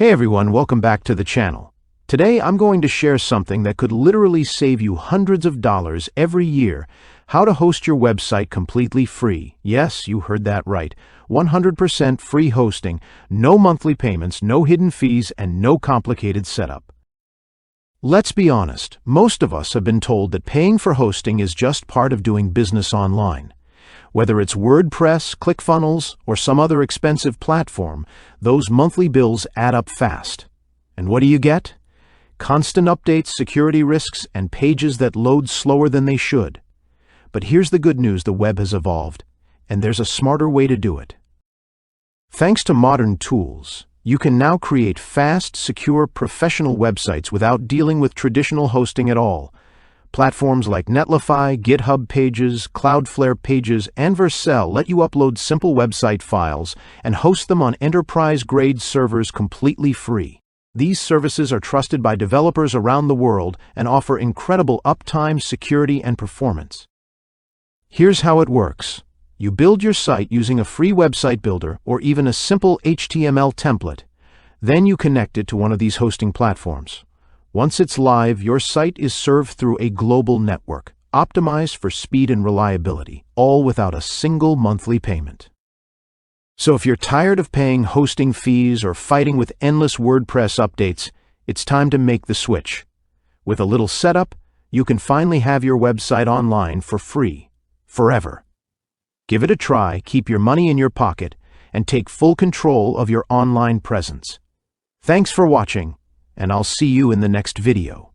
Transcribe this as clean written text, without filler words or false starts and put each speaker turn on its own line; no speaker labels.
Hey everyone, welcome back to the channel. Today I'm going to share something that could literally save you hundreds of dollars every year. How to host your website completely free. Yes, you heard that right. 100% free hosting, no monthly payments, no hidden fees, and no complicated setup. Let's be honest, most of us have been told that paying for hosting is just part of doing business online. Whether it's WordPress, ClickFunnels, or some other expensive platform, those monthly bills add up fast. And what do you get? Constant updates, security risks, and pages that load slower than they should. But here's the good news: the web has evolved, and there's a smarter way to do it. Thanks to modern tools, you can now create fast, secure, professional websites without dealing with traditional hosting at all. Platforms like Netlify, GitHub Pages, Cloudflare Pages, and Vercel let you upload simple website files and host them on enterprise-grade servers completely free. These services are trusted by developers around the world and offer incredible uptime, security, and performance. Here's how it works. You build your site using a free website builder or even a simple HTML template. Then you connect it to one of these hosting platforms. Once it's live, your site is served through a global network, optimized for speed and reliability, all without a single monthly payment. So if you're tired of paying hosting fees or fighting with endless WordPress updates, it's time to make the switch. With a little setup, you can finally have your website online for free, forever. Give it a try, keep your money in your pocket, and take full control of your online presence. Thanks for watching, and I'll see you in the next video.